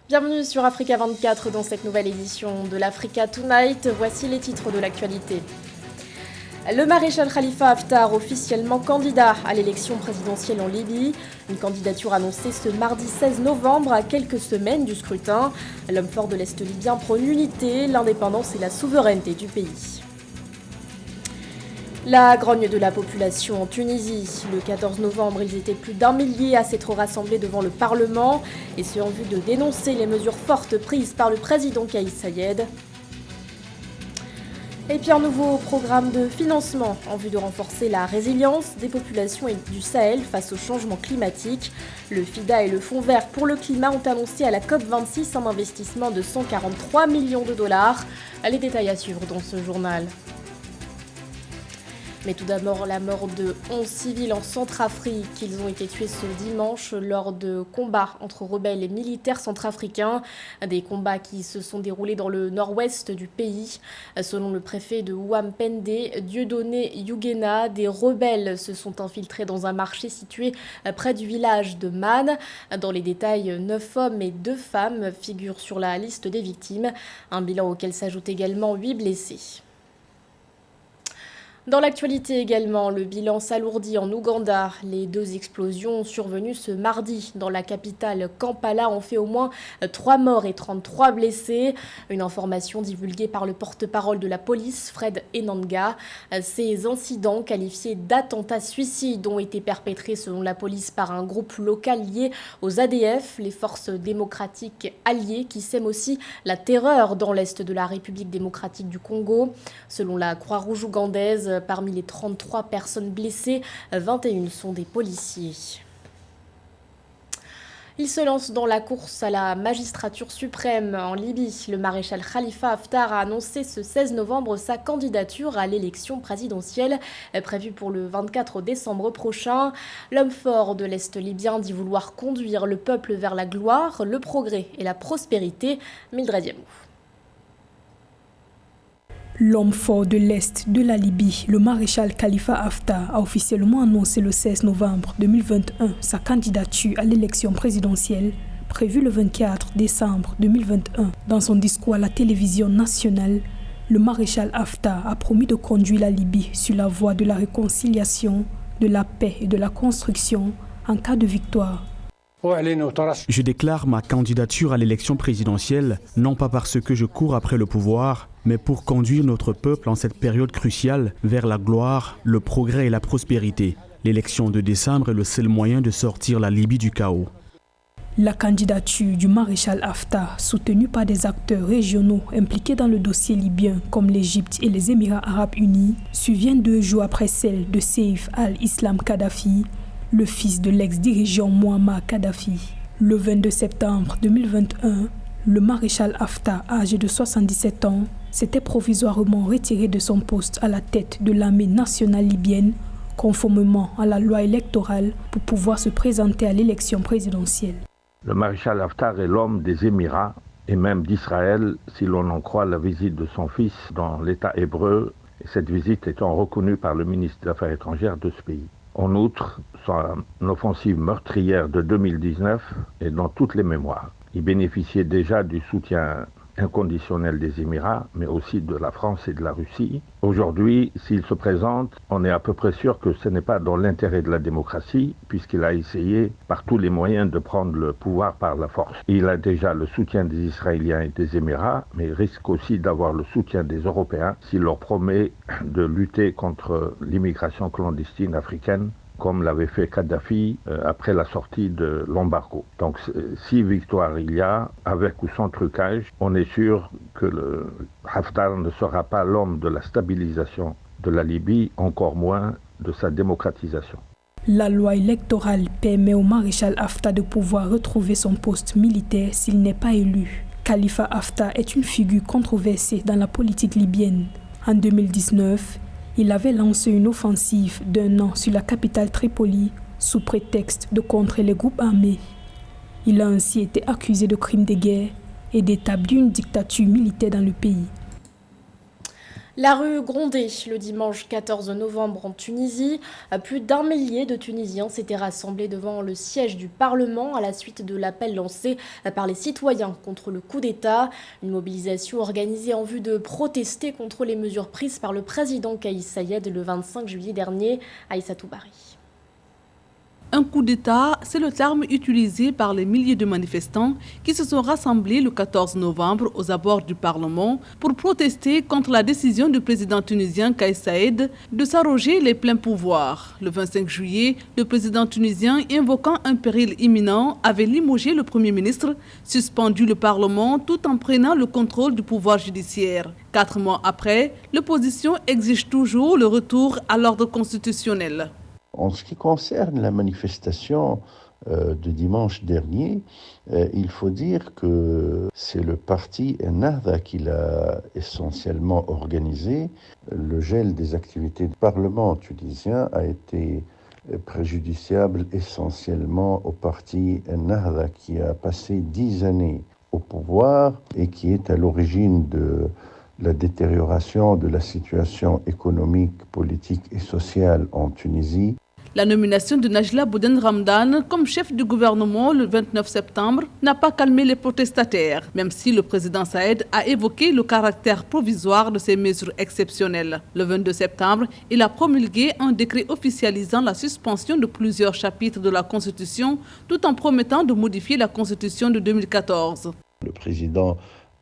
Bienvenue sur Africa 24 dans cette nouvelle édition de l'Africa Tonight. Voici les titres de l'actualité. Le maréchal Khalifa Haftar officiellement candidat à l'élection présidentielle en Libye. Une candidature annoncée ce mardi 16 novembre à quelques semaines du scrutin. L'homme fort de l'Est libyen prône l'unité, l'indépendance et la souveraineté du pays. La grogne de la population en Tunisie. Le 14 novembre, ils étaient plus d'1 millier à s'être rassemblés devant le Parlement, et ce en vue de dénoncer les mesures fortes prises par le président Kais Saied. Et puis un nouveau programme de financement en vue de renforcer la résilience des populations et du Sahel face au changement climatique. Le FIDA et le Fonds vert pour le climat ont annoncé à la COP26 un investissement de 143 millions de dollars. Les détails à suivre dans ce journal. Mais tout d'abord, la mort de 11 civils en Centrafrique. Ils ont été tués ce dimanche lors de combats entre rebelles et militaires centrafricains. Des combats qui se sont déroulés dans le nord-ouest du pays. Selon le préfet de Ouampende, Dieudonné Yougena, des rebelles se sont infiltrés dans un marché situé près du village de Man. Dans les détails, 9 hommes et 2 femmes figurent sur la liste des victimes. Un bilan auquel s'ajoutent également 8 blessés. Dans l'actualité également, le bilan s'alourdit en Ouganda. Les 2 explosions survenues ce mardi dans la capitale Kampala ont fait au moins 3 morts et 33 blessés. Une information divulguée par le porte-parole de la police, Fred Enanga. Ces incidents qualifiés d'attentats suicides ont été perpétrés selon la police par un groupe local lié aux ADF, les forces démocratiques alliées qui sèment aussi la terreur dans l'est de la République démocratique du Congo. Selon la Croix-Rouge ougandaise, parmi les 33 personnes blessées, 21 sont des policiers. Il se lance dans la course à la magistrature suprême en Libye. Le maréchal Khalifa Haftar a annoncé ce 16 novembre sa candidature à l'élection présidentielle prévue pour le 24 décembre prochain. L'homme fort de l'Est libyen dit vouloir conduire le peuple vers la gloire, le progrès et la prospérité. Mildred Yamou. L'homme fort de l'Est de la Libye, le maréchal Khalifa Haftar, a officiellement annoncé le 16 novembre 2021 sa candidature à l'élection présidentielle prévue le 24 décembre 2021. Dans son discours à la télévision nationale, le maréchal Haftar a promis de conduire la Libye sur la voie de la réconciliation, de la paix et de la construction en cas de victoire. Je déclare ma candidature à l'élection présidentielle, non pas parce que je cours après le pouvoir, mais pour conduire notre peuple en cette période cruciale vers la gloire, le progrès et la prospérité. L'élection de décembre est le seul moyen de sortir la Libye du chaos. La candidature du maréchal Haftar, soutenue par des acteurs régionaux impliqués dans le dossier libyen comme l'Égypte et les Émirats arabes unis, survient 2 jours après celle de Saïf al-Islam Kadhafi, le fils de l'ex-dirigeant Mouammar Kadhafi. Le 22 septembre 2021, le maréchal Haftar, âgé de 77 ans, s'était provisoirement retiré de son poste à la tête de l'armée nationale libyenne, conformément à la loi électorale, pour pouvoir se présenter à l'élection présidentielle. Le maréchal Haftar est l'homme des Émirats et même d'Israël, si l'on en croit la visite de son fils dans l'État hébreu, et cette visite étant reconnue par le ministre des Affaires étrangères de ce pays. En outre, son offensive meurtrière de 2019 est dans toutes les mémoires. Il bénéficiait déjà du soutien inconditionnel des Émirats, mais aussi de la France et de la Russie. Aujourd'hui, s'il se présente, on est à peu près sûr que ce n'est pas dans l'intérêt de la démocratie, puisqu'il a essayé par tous les moyens de prendre le pouvoir par la force. Il a déjà le soutien des Israéliens et des Émirats, mais il risque aussi d'avoir le soutien des Européens s'il leur promet de lutter contre l'immigration clandestine africaine, comme l'avait fait Kadhafi après la sortie de l'embargo. Donc si victoire il y a, avec ou sans trucage, on est sûr que le Haftar ne sera pas l'homme de la stabilisation de la Libye, encore moins de sa démocratisation. La loi électorale permet au maréchal Haftar de pouvoir retrouver son poste militaire s'il n'est pas élu. Khalifa Haftar est une figure controversée dans la politique libyenne. En 2019, il avait lancé une offensive d'1 an sur la capitale Tripoli sous prétexte de contrer les groupes armés. Il a ainsi été accusé de crimes de guerre et d'établir une dictature militaire dans le pays. La rue grondait le dimanche 14 novembre en Tunisie. Plus d'1 millier de Tunisiens s'étaient rassemblés devant le siège du Parlement à la suite de l'appel lancé par les citoyens contre le coup d'État. Une mobilisation organisée en vue de protester contre les mesures prises par le président Kais Saied le 25 juillet dernier. Aïssatou Bari. Un coup d'État, c'est le terme utilisé par les milliers de manifestants qui se sont rassemblés le 14 novembre aux abords du Parlement pour protester contre la décision du président tunisien Kais Saied de s'arroger les pleins pouvoirs. Le 25 juillet, le président tunisien, invoquant un péril imminent, avait limogé le Premier ministre, suspendu le Parlement tout en prenant le contrôle du pouvoir judiciaire. 4 mois après, l'opposition exige toujours le retour à l'ordre constitutionnel. En ce qui concerne la manifestation de dimanche dernier, il faut dire que c'est le parti Ennahda qui l'a essentiellement organisé. Le gel des activités du Parlement tunisien a été préjudiciable essentiellement au parti Ennahda qui a passé 10 années au pouvoir et qui est à l'origine de la détérioration de la situation économique, politique et sociale en Tunisie. La nomination de Najla Bouden Ramdan comme chef du gouvernement le 29 septembre n'a pas calmé les protestataires, même si le président Saïed a évoqué le caractère provisoire de ces mesures exceptionnelles. Le 22 septembre, il a promulgué un décret officialisant la suspension de plusieurs chapitres de la Constitution, tout en promettant de modifier la Constitution de 2014. Le président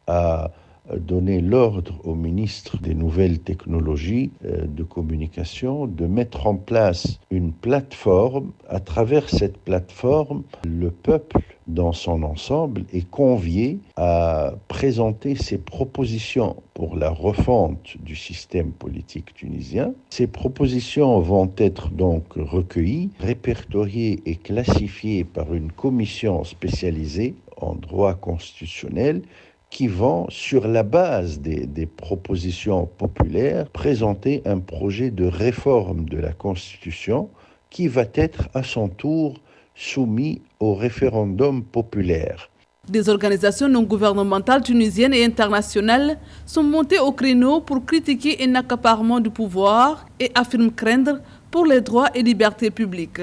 a donner l'ordre au ministre des Nouvelles Technologies de communication de mettre en place une plateforme. À travers cette plateforme, le peuple dans son ensemble est convié à présenter ses propositions pour la refonte du système politique tunisien. Ces propositions vont être donc recueillies, répertoriées et classifiées par une commission spécialisée en droit constitutionnel qui vont, sur la base des propositions populaires, présenter un projet de réforme de la Constitution qui va être à son tour soumis au référendum populaire. Des organisations non gouvernementales tunisiennes et internationales sont montées au créneau pour critiquer un accaparement du pouvoir et affirment craindre pour les droits et libertés publiques.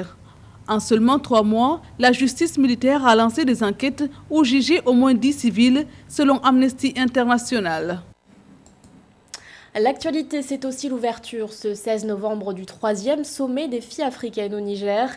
En seulement 3 mois, la justice militaire a lancé des enquêtes ou jugé au moins 10 civils, selon Amnesty International. L'actualité, c'est aussi l'ouverture ce 16 novembre du 3e sommet des filles africaines au Niger.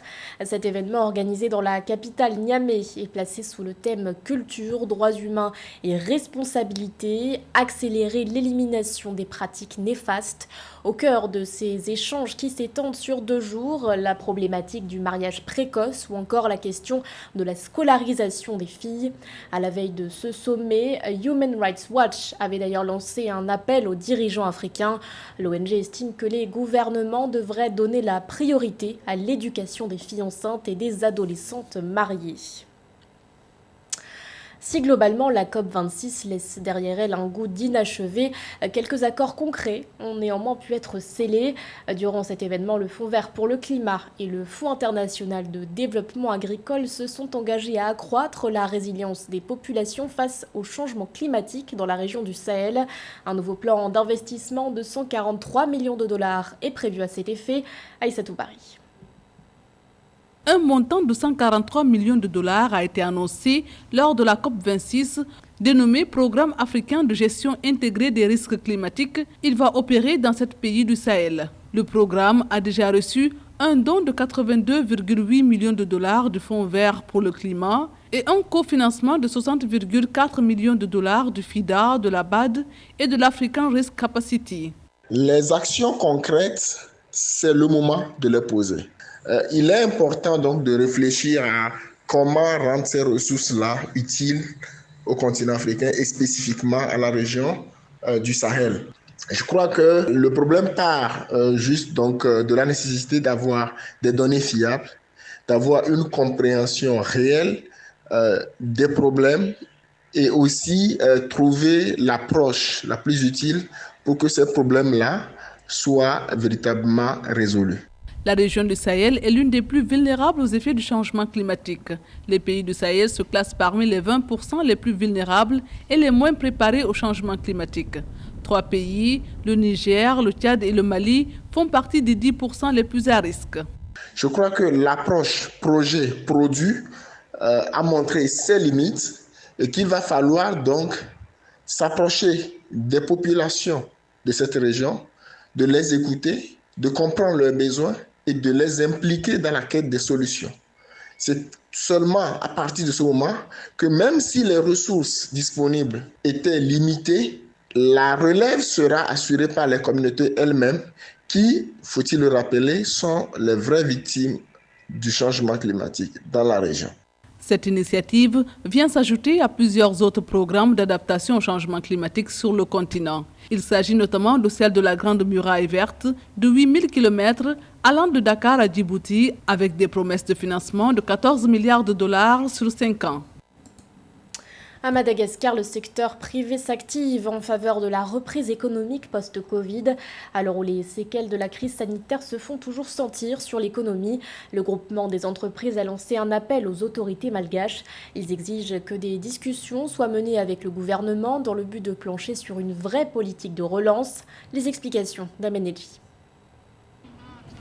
Cet événement organisé dans la capitale Niamey est placé sous le thème culture, droits humains et responsabilité, accélérer l'élimination des pratiques néfastes. Au cœur de ces échanges qui s'étendent sur 2 jours, la problématique du mariage précoce ou encore la question de la scolarisation des filles. À la veille de ce sommet, Human Rights Watch avait d'ailleurs lancé un appel aux dirigeants africains. L'ONG estime que les gouvernements devraient donner la priorité à l'éducation des filles enceintes et des adolescentes mariées. Si globalement la COP26 laisse derrière elle un goût d'inachevé, quelques accords concrets ont néanmoins pu être scellés. Durant cet événement, le Fonds vert pour le climat et le Fonds international de développement agricole se sont engagés à accroître la résilience des populations face au changement climatique dans la région du Sahel. Un nouveau plan d'investissement de 143 millions de dollars est prévu à cet effet. Aïssatou Bari. Un montant de 143 millions de dollars a été annoncé lors de la COP26, dénommé Programme africain de gestion intégrée des risques climatiques. Il va opérer dans 7 pays du Sahel. Le programme a déjà reçu un don de 82,8 millions de dollars du Fonds vert pour le climat et un cofinancement de 60,4 millions de dollars du FIDA, de la BAD et de l'African Risk Capacity. Les actions concrètes, c'est le moment de les poser. Il est important donc de réfléchir à comment rendre ces ressources-là utiles au continent africain et spécifiquement à la région du Sahel. Je crois que le problème part juste donc de la nécessité d'avoir des données fiables, d'avoir une compréhension réelle des problèmes et aussi trouver l'approche la plus utile pour que ces problèmes-là soient véritablement résolus. La région du Sahel est l'une des plus vulnérables aux effets du changement climatique. Les pays du Sahel se classent parmi les 20% les plus vulnérables et les moins préparés au changement climatique. 3 pays, le Niger, le Tchad et le Mali, font partie des 10% les plus à risque. Je crois que l'approche projet-produit a montré ses limites et qu'il va falloir donc s'approcher des populations de cette région, de les écouter, de comprendre leurs besoins et de les impliquer dans la quête des solutions. C'est seulement à partir de ce moment que même si les ressources disponibles étaient limitées, la relève sera assurée par les communautés elles-mêmes qui, faut-il le rappeler, sont les vraies victimes du changement climatique dans la région. Cette initiative vient s'ajouter à plusieurs autres programmes d'adaptation au changement climatique sur le continent. Il s'agit notamment de celle de la Grande Muraille Verte de 8000 km allant de Dakar à Djibouti avec des promesses de financement de 14 milliards de dollars sur 5 ans. À Madagascar, le secteur privé s'active en faveur de la reprise économique post-Covid. À l'heure où les séquelles de la crise sanitaire se font toujours sentir sur l'économie, le groupement des entreprises a lancé un appel aux autorités malgaches. Ils exigent que des discussions soient menées avec le gouvernement dans le but de plancher sur une vraie politique de relance. Les explications d'Ameneji.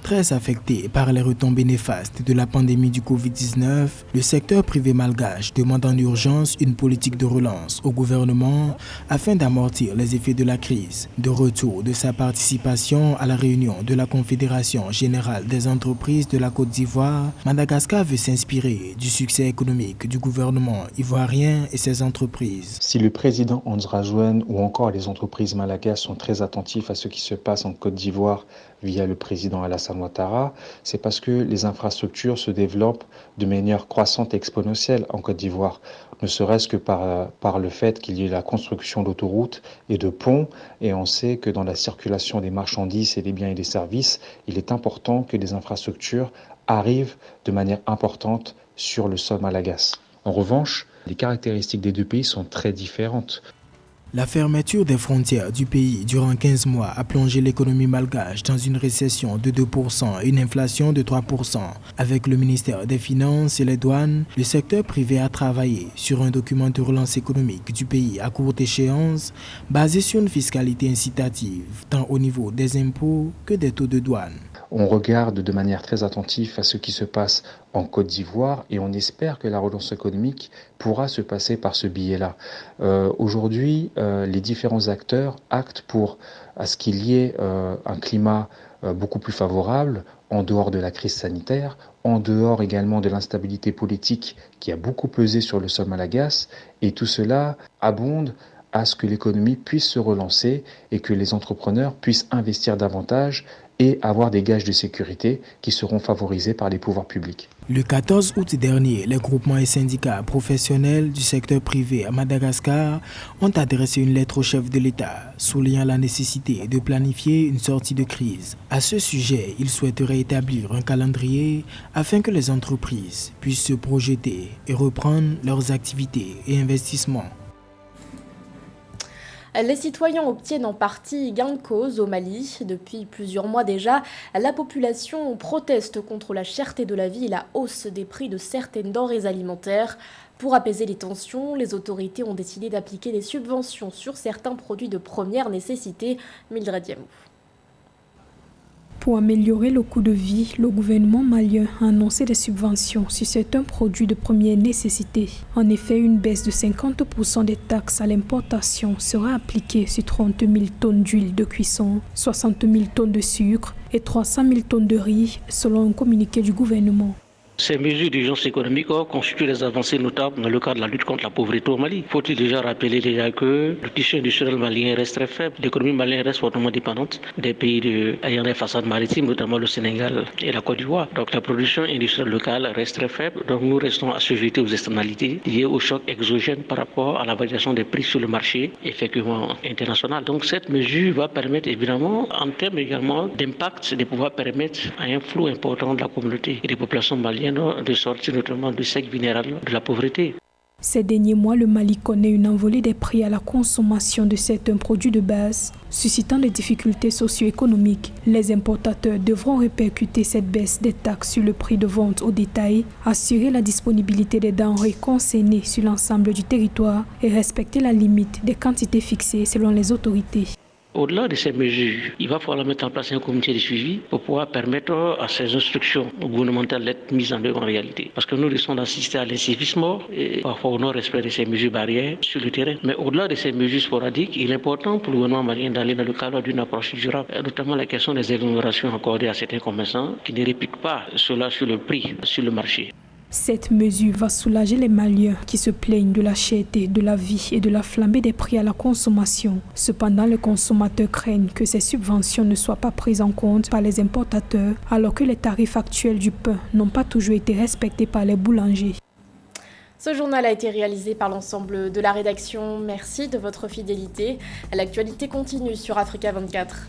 Très affecté par les retombées néfastes de la pandémie du Covid-19, le secteur privé malgache demande en urgence une politique de relance au gouvernement afin d'amortir les effets de la crise. De retour de sa participation à la réunion de la Confédération générale des entreprises de la Côte d'Ivoire, Madagascar veut s'inspirer du succès économique du gouvernement ivoirien et ses entreprises. Si le président Hans Rajwen ou encore les entreprises malgaches sont très attentifs à ce qui se passe en Côte d'Ivoire via le président Alassane Ouattara, c'est parce que les infrastructures se développent de manière croissante et exponentielle en Côte d'Ivoire, ne serait-ce que par le fait qu'il y ait la construction d'autoroutes et de ponts, et on sait que dans la circulation des marchandises et des biens et des services, il est important que des infrastructures arrivent de manière importante sur le sol malagasy. En revanche, les caractéristiques des deux pays sont très différentes. La fermeture des frontières du pays durant 15 mois a plongé l'économie malgache dans une récession de 2% et une inflation de 3%. Avec le ministère des Finances et les douanes, le secteur privé a travaillé sur un document de relance économique du pays à courte échéance, basé sur une fiscalité incitative, tant au niveau des impôts que des taux de douane. On regarde de manière très attentive à ce qui se passe en Côte d'Ivoire et on espère que la relance économique pourra se passer par ce biais-là. Aujourd'hui, les différents acteurs actent pour à ce qu'il y ait un climat beaucoup plus favorable en dehors de la crise sanitaire, en dehors également de l'instabilité politique qui a beaucoup pesé sur le sol malagasy, et tout cela abonde à ce que l'économie puisse se relancer et que les entrepreneurs puissent investir davantage et avoir des gages de sécurité qui seront favorisés par les pouvoirs publics. Le 14 août dernier, les groupements et syndicats professionnels du secteur privé à Madagascar ont adressé une lettre au chef de l'État, soulignant la nécessité de planifier une sortie de crise. À ce sujet, ils souhaiteraient établir un calendrier afin que les entreprises puissent se projeter et reprendre leurs activités et investissements. Les citoyens obtiennent en partie gain de cause au Mali. Depuis plusieurs mois déjà, la population proteste contre la cherté de la vie et la hausse des prix de certaines denrées alimentaires. Pour apaiser les tensions, les autorités ont décidé d'appliquer des subventions sur certains produits de première nécessité. Mildred Diamou. Pour améliorer le coût de vie, le gouvernement malien a annoncé des subventions sur certains produits de première nécessité. En effet, une baisse de 50% des taxes à l'importation sera appliquée sur 30 000 tonnes d'huile de cuisson, 60 000 tonnes de sucre et 300 000 tonnes de riz, selon un communiqué du gouvernement. Ces mesures d'urgence économique constituent des avancées notables dans le cadre de la lutte contre la pauvreté au Mali. Faut-il déjà rappeler que le tissu industriel malien reste très faible, l'économie malienne reste fortement dépendante des pays ayant des façades maritimes, notamment le Sénégal et la Côte d'Ivoire. Donc la production industrielle locale reste très faible, donc nous restons assujettis aux externalités liées au choc exogène par rapport à la variation des prix sur le marché effectivement international. Donc cette mesure va permettre évidemment, en termes également d'impact, de pouvoir permettre à un flou important de la communauté et des populations maliennes de sortir notamment du cercle vulnérable de la pauvreté. Ces derniers mois, le Mali connaît une envolée des prix à la consommation de certains produits de base, suscitant des difficultés socio-économiques. Les importateurs devront répercuter cette baisse des taxes sur le prix de vente au détail, assurer la disponibilité des denrées concernées sur l'ensemble du territoire et respecter la limite des quantités fixées selon les autorités. Au-delà de ces mesures, il va falloir mettre en place un comité de suivi pour pouvoir permettre à ces instructions gouvernementales d'être mises en œuvre en réalité. Parce que nous risquons d'assister à l'incivisme et parfois au non-respect de ces mesures barrières sur le terrain. Mais au-delà de ces mesures sporadiques, il est important pour le gouvernement malien d'aller dans le cadre d'une approche durable, notamment la question des exonérations accordées à certains commerçants qui ne répliquent pas cela sur le prix, sur le marché. Cette mesure va soulager les Maliens qui se plaignent de la cherté de la vie et de la flambée des prix à la consommation. Cependant, les consommateurs craignent que ces subventions ne soient pas prises en compte par les importateurs, alors que les tarifs actuels du pain n'ont pas toujours été respectés par les boulangers. Ce journal a été réalisé par l'ensemble de la rédaction. Merci de votre fidélité. L'actualité continue sur Africa 24.